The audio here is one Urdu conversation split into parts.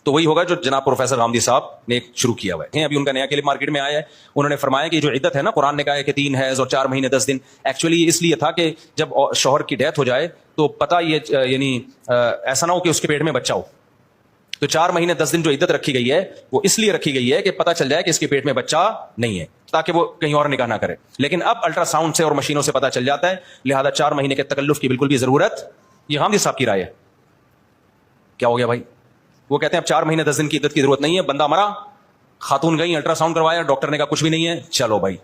تو وہی ہوگا جو جناب پروفیسر غامدی صاحب نے شروع کیا ہوا ہے. ابھی ان کا نیا کلپ مارکیٹ میں آیا ہے. انہوں نے فرمایا کہ جو عدت ہے نا, قرآن نے کہا ہے کہ 3 حیض اور 4 مہینے 10 دن. ایکچولی اس لیے تھا کہ جب شوہر کی ڈیتھ ہو جائے تو پتہ یہ یعنی ایسا نہ ہو کہ اس کے پیٹ میں بچہ ہو. تو 4 مہینے 10 دن جو عدت رکھی گئی ہے وہ اس لیے رکھی گئی ہے کہ پتہ چل جائے کہ اس کے پیٹ میں بچہ نہیں ہے, تاکہ وہ کہیں اور نکاح نہ کرے. لیکن اب الٹرا ساؤنڈ سے اور مشینوں سے پتہ چل جاتا ہے, لہذا 4 مہینے کے تکلف کی بالکل بھی ضرورت. یہ غامدی صاحب کی رائے ہے. کیا ہو گیا بھائی؟ وہ کہتے ہیں اب 4 مہینے 10 دن کی عدت کی ضرورت نہیں ہے. بندہ مرا, خاتون گئی, الٹرا ساؤنڈ کروایا, ڈاکٹر نے کہا کچھ بھی نہیں ہے, چلو بھائی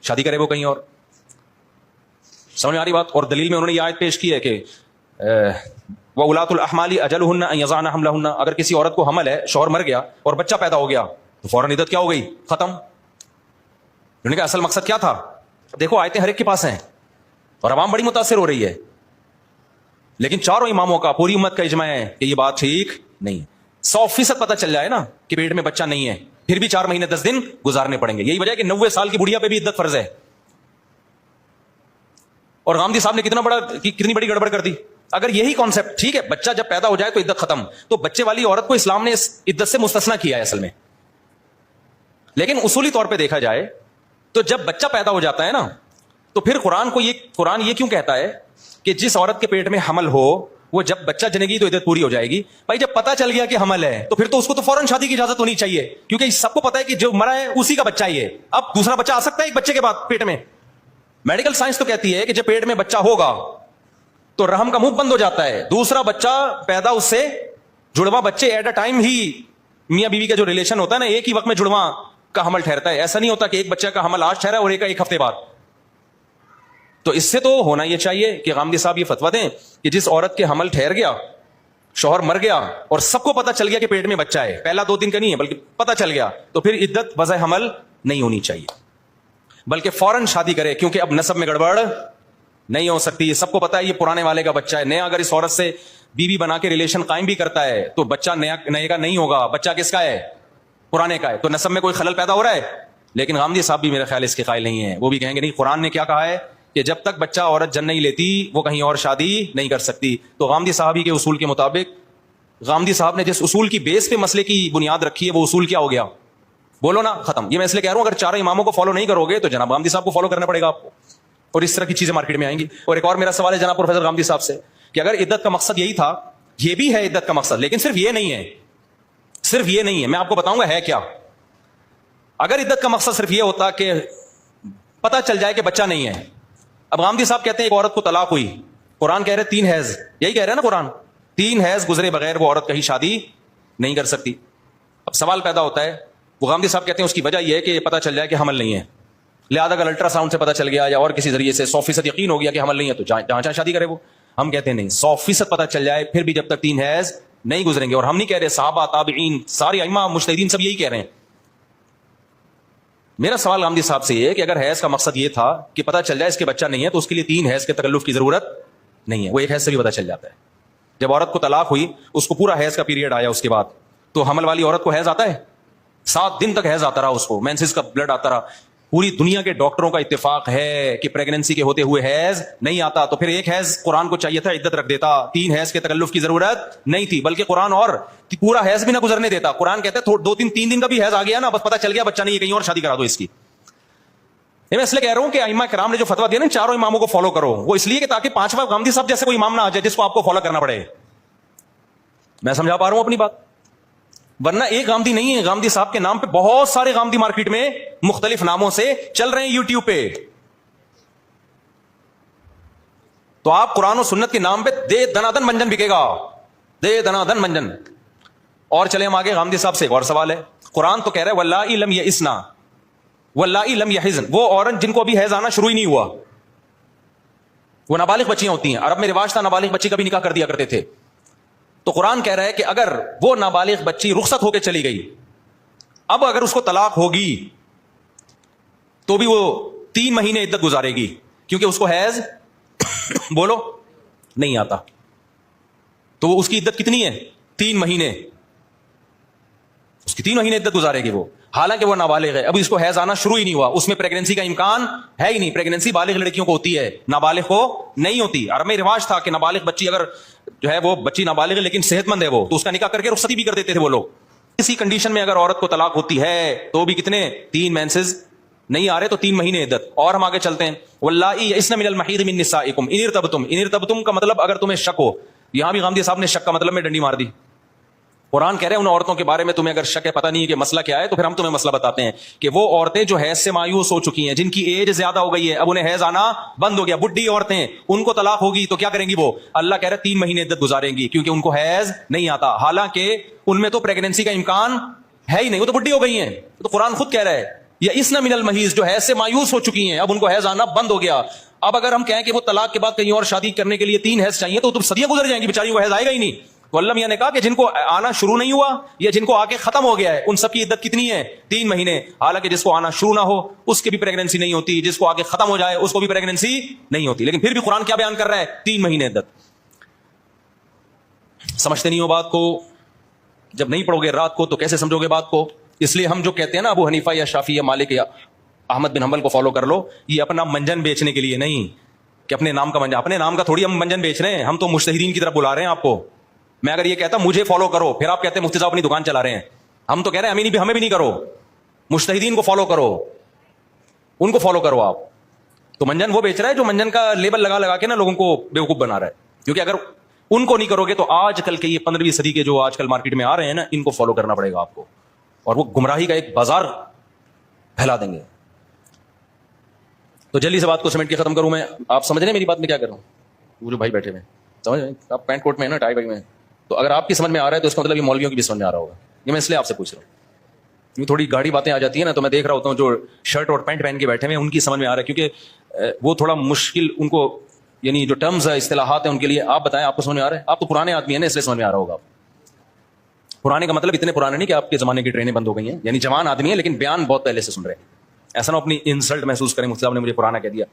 شادی کرے وہ کہیں اور. سمجھ میں آ رہی بات؟ اور دلیل میں انہوں نے یہ آیت پیش کی ہے کہ وَأُولَاتُ الْأَحْمَالِ أَجَلُهُنَّ أَن يَضَعْنَ حَمْلَهُنَّ. اگر کسی عورت کو حمل ہے, شوہر مر گیا اور بچہ پیدا ہو گیا تو فوراً عدت کیا ہو گئی؟ ختم. انہوں نے کہا اصل مقصد کیا تھا؟ دیکھو آیتیں ہر ایک کے پاس ہیں اور عوام بڑی متاثر ہو رہی ہے, لیکن چاروں اماموں کا, پوری امت کا اجماع ہے کہ یہ بات ٹھیک نہیں ہے. 100% پتہ چل جائے نا کہ پیٹ میں بچہ نہیں ہے, پھر بھی 4 مہینے 10 دن گزارنے پڑیں گے. یہی وجہ ہے کہ 90 سال کی بڑھیا پہ بھی عدت فرض ہے. اور غامدی صاحب نے کتنی بڑی گڑبڑ کر دی. اگر یہی کانسیپٹ ٹھیک ہے, بچہ جب پیدا ہو جائے تو عدت ختم, تو بچے والی عورت کو اسلام نے اس عدت سے مستثنا کیا ہے اصل میں. لیکن اصولی طور پہ دیکھا جائے تو جب بچہ پیدا ہو جاتا ہے نا, تو پھر قرآن یہ کیوں کہتا ہے کہ جس عورت کے پیٹ میں حمل ہو وہ جب بچہ جنے گی تو عدت پوری ہو جائے گی. بھائی جب پتہ چل گیا کہ حمل ہے تو پھر تو اس کو تو فوراً شادی کی اجازت ہونی چاہیے, کیونکہ سب کو پتا ہے کہ جو مرا ہے اسی کا بچہ ہی ہے. اب دوسرا بچہ آ سکتا ہے ایک بچے کے بعد پیٹ میں؟ میڈیکل سائنس تو کہتی ہے کہ جب پیٹ میں بچہ ہوگا تو رحم کا منہ بند ہو جاتا ہے, دوسرا بچہ پیدا اس سے جڑواں بچے ایٹ اے ٹائم ہی میاں بیوی کا جو ریلیشن ہوتا ہے نا, ایک ہی وقت میں جڑواں کا حمل ٹھہرتا ہے. ایسا نہیں ہوتا کہ ایک بچہ کا حمل آج ٹھہرا اور ایک ہفتے بعد. تو اس سے تو ہونا یہ چاہیے کہ غامدی صاحب یہ فتویٰ دیں کہ جس عورت کے حمل ٹھہر گیا, شوہر مر گیا اور سب کو پتہ چل گیا کہ پیٹ میں بچہ ہے, پہلا 2 دن کا نہیں ہے بلکہ پتہ چل گیا, تو پھر عدت وضع حمل نہیں ہونی چاہیے, بلکہ فوراً شادی کرے, کیونکہ اب نسب میں گڑبڑ نہیں ہو سکتی. سب کو پتا ہے یہ پرانے والے کا بچہ ہے. نیا اگر اس عورت سے بیوی بنا کے ریلیشن قائم بھی کرتا ہے تو بچہ نئے کا نہیں ہوگا, بچہ کس کا ہے؟ پرانے کا ہے. تو نسب میں کوئی خلل پیدا ہو رہا ہے. لیکن غامدی صاحب بھی میرا خیال اس کے قائل نہیں ہے. وہ بھی کہیں گے نہیں, قرآن نے کیا کہا ہے کہ جب تک بچہ عورت جن نہیں لیتی وہ کہیں اور شادی نہیں کر سکتی. تو غامدی صاحب کے اصول کے مطابق, غامدی صاحب نے جس اصول کی بیس پہ مسئلے کی بنیاد رکھی ہے وہ اصول کیا ہو گیا؟ بولو نا, ختم. یہ میں اس لیے کہہ رہا ہوں اگر 4 اماموں کو فالو نہیں کرو گے تو جناب غامدی صاحب کو فالو کرنا پڑے گا آپ کو, اور اس طرح کی چیزیں مارکیٹ میں آئیں گی. اور ایک اور میرا سوال ہے جناب پروفیسر غامدی صاحب سے کہ اگر عدت کا مقصد یہی تھا, یہ بھی ہے عدت کا مقصد, لیکن صرف یہ نہیں ہے, میں آپ کو بتاؤں گا ہے کیا. اگر عدت کا مقصد صرف یہ ہوتا کہ پتہ چل جائے کہ بچہ نہیں ہے. اب غامدی صاحب کہتے ہیں ایک عورت کو طلاق ہوئی, قرآن کہہ رہے 3 حیض, یہی کہہ رہے ہیں نا قرآن, 3 حیض گزرے بغیر وہ عورت کہیں شادی نہیں کر سکتی. اب سوال پیدا ہوتا ہے, وہ غامدی صاحب کہتے ہیں اس کی وجہ یہ ہے کہ یہ پتہ چل جائے کہ حمل نہیں ہے, لہٰذا اگر الٹرا ساؤنڈ سے پتہ چل گیا یا اور کسی ذریعے سے 100% یقین ہو گیا کہ حمل نہیں ہے تو جہاں چاہے شادی کرے وہ. ہم کہتے ہیں نہیں, 100% پتہ چل جائے پھر بھی جب تک 3 حیض نہیں گزریں گے. اور ہم نہیں کہہ رہے, صحابہ تابعین سارے ائمہ مجتہدین سب یہی کہہ رہے ہیں. میرا سوال غامدی صاحب سے یہ ہے کہ اگر حیض کا مقصد یہ تھا کہ پتہ چل جائے اس کے بچہ نہیں ہے تو اس کے لیے 3 حیض کے تکلف کی ضرورت نہیں ہے, وہ 1 حیض سے بھی پتہ چل جاتا ہے. جب عورت کو طلاق ہوئی, اس کو پورا حیض کا پیریڈ آیا, اس کے بعد تو حمل والی عورت کو حیض آتا ہے, 7 دن تک حیض آتا رہا, اس کو مینسز کا بلڈ آتا رہا. پوری دنیا کے ڈاکٹروں کا اتفاق ہے کہ پریگننسی کے ہوتے ہوئے حیض نہیں آتا. تو پھر 1 حیض قرآن کو چاہیے تھا عدت رکھ دیتا, 3 حیض کے تکلف کی ضرورت نہیں تھی, بلکہ قرآن اور پورا حیض بھی نہ گزرنے دیتا. قرآن کہتا ہے 2-3 دن کا بھی حیض آ گیا نا, بس پتہ چل گیا بچہ نہیں ہے, کہیں اور شادی کرا دو اس کی. میں اس لیے کہہ رہا ہوں کہ ائمہ کرام نے جو فتویٰ دیا نا 4 اماموں کو فالو کرو, وہ اس لیے کہ تاکہ 5واں غامدی صاحب جیسے کوئی امام نہ آ جائے جس کو آپ کو فالو کرنا پڑے. میں سمجھا پا رہا ہوں اپنی بات؟ ورنہ ایک غامدی نہیں ہے, غامدی صاحب کے نام پہ بہت سارے غامدی مارکیٹ میں مختلف ناموں سے چل رہے ہیں یوٹیوب پہ. تو آپ قرآن و سنت کے نام پہ دے دنادن منجن بکے گا, دے دنادن منجن. اور چلے ہم آگے, غامدی صاحب سے ایک اور سوال ہے. قرآن تو کہہ رہا ہے واللائی لم یئسنا واللائی لم یحزن, وہ عورت جن کو ابھی حیض آنا شروع ہی نہیں ہوا, وہ نابالغ بچیاں ہوتی ہیں. عرب میں رواج تھا نابالغ بچی کا بھی نکاح کر دیا کرتے تھے. تو قرآن کہہ رہا ہے کہ اگر وہ نابالغ بچی رخصت ہو کے چلی گئی, اب اگر اس کو طلاق ہوگی تو بھی وہ 3 مہینے عدت گزارے گی, کیونکہ اس کو حیض بولو نہیں آتا. تو اس کی عدت کتنی ہے؟ 3 مہینے. اس کی 3 مہینے عدت گزارے گی وہ, حالانکہ وہ نابالغ ہے. ابھی اس کو حیض آنا شروع ہی نہیں ہوا, اس میں پریگننسی کا امکان ہے ہی نہیں. پریگننسی بالغ لڑکیوں کو ہوتی ہے, نابالغ کو نہیں ہوتی. عرب میں رواج تھا کہ نابالغ بچی اگر جو ہے وہ بچی نابالغ ہے لیکن صحت مند ہے وہ, تو اس کا نکاح کر کے رخصتی بھی کر دیتے تھے وہ لوگ. اسی کنڈیشن میں اگر عورت کو طلاق ہوتی ہے تو بھی کتنے 3 مینسز نہیں آ رہے تو 3 مہینے عدت. اور ہم آگے چلتے ہیں, واللائی یئسن من المحیض من نسائکم ان ارتبتم کا مطلب اگر تمہیں شک ہو. یہاں بھی غامدی صاحب نے شک کا مطلب میں ڈنڈی مار دی. قرآن کہہ رہے ہیں ان عورتوں کے بارے میں تمہیں اگر شک ہے, پتہ نہیں ہے کہ مسئلہ کیا ہے, تو پھر ہم تمہیں مسئلہ بتاتے ہیں کہ وہ عورتیں جو حیض سے مایوس ہو چکی ہیں, جن کی ایج زیادہ ہو گئی ہے, اب انہیں حیض آنا بند ہو گیا, بڈھی عورتیں, ان کو طلاق ہوگی تو کیا کریں گی وہ؟ اللہ کہہ رہے 3 مہینے عدت گزاریں گی کیونکہ ان کو حیض نہیں آتا, حالانکہ ان میں تو پریگنینسی کا امکان ہے ہی نہیں, وہ تو بڈھی ہو گئی ہیں. تو قرآن خود کہہ رہا ہے یئسن من المحیض, جو حیض سے مایوس ہو چکی ہیں اب ان کو حیض آنا بند ہو گیا. اب اگر ہم کہیں کہ وہ طلاق کے بعد کہیں اور شادی کرنے کے لیے 3 حیض چاہیے تو صدیاں گزر جائیں گی, بیچاری کو حیض آئے گا ہی نہیں. تو اللہ میاں نے کہا کہ جن کو آنا شروع نہیں ہوا یا جن کو آ کے ختم ہو گیا ہے ان سب کی عدت کتنی ہے؟ 3 مہینے. حالانکہ جس کو آنا شروع نہ ہو اس کی بھی پریگنینسی نہیں ہوتی, جس کو آ کے ختم ہو جائے اس کو بھی پریگنینسی نہیں ہوتی, لیکن پھر بھی قرآن کیا بیان کر رہا ہے؟ 3 مہینے عدت. سمجھتے نہیں ہو بات کو؟ جب نہیں پڑھو گے رات کو تو کیسے سمجھو گے بات کو؟ اس لیے ہم جو کہتے ہیں نا ابو حنیفہ یا شافعی یا مالک یا احمد بن حنبل کو فالو کر لو, یہ اپنا منجن بیچنے کے لیے نہیں کہ اپنے نام کا منجن, اپنے نام کا تھوڑی ہم منجن بیچ رہے ہیں, ہم تو مجتہدین کی طرف بلا رہے ہیں آپ کو. میں اگر یہ کہتا مجھے فالو کرو, پھر آپ کہتے ہیں مفتی صاحب اپنی دکان چلا رہے ہیں, ہم تو کہہ رہے ہیں ہمیں بھی نہیں کرو, مجتہدین کو فالو کرو, ان کو فالو کرو آپ. تو منجن وہ بیچ رہا ہے جو منجن کا لیبل لگا کے نا لوگوں کو بیوقوف بنا رہا ہے, کیونکہ اگر ان کو نہیں کرو گے تو آج کل کے یہ 15ویں صدی کے جو آج کل مارکیٹ میں آ رہے ہیں نا, ان کو فالو کرنا پڑے گا آپ کو, اور وہ گمراہی کا ایک بازار پھیلا دیں گے. تو جلدی سے بات کو سمیٹ کے ختم کروں میں. آپ سمجھ رہے ہیں میری بات میں کیا کر رہا ہوں؟ وہ جو بھائی بیٹھے ہوئے سمجھ رہے ہیں, آپ پینٹ کوٹ میں ہیں نا, ٹائی بائی میں, تو اگر آپ کی سمجھ میں آ رہا ہے تو اس کا مطلب یہ مولویوں کی بھی سمجھ میں آ رہا ہوگا. یہ میں اس لیے آپ سے پوچھ رہا ہوں, کیونکہ تھوڑی گاڑی باتیں آ جاتی ہیں نا, تو میں دیکھ رہا ہوتا ہوں جو شرٹ اور پینٹ پہن کے بیٹھے ہوئے ہیں ان کی سمجھ میں آ رہا ہے, کیونکہ وہ تھوڑا مشکل ان کو, یعنی جو ٹرمز اصطلاحات ہیں ان کے لیے. آپ بتائیں آپ کو سمجھ میں آ رہا ہے؟ آپ تو پرانے آدمی ہیں نا, اس لیے سمجھ میں آ رہا ہوگا. پرانے کا مطلب اتنے پرانے نہیں کہ آپ کے زمانے کی ٹرینیں بند ہو گئی ہیں, یعنی جوان آدمی ہیں لیکن بیان بہت پہلے سے سن رہے ہیں. ایسا نہ اپنی انسلٹ محسوس کریں مفتی صاحب نے مجھے پرانا کہہ دیا.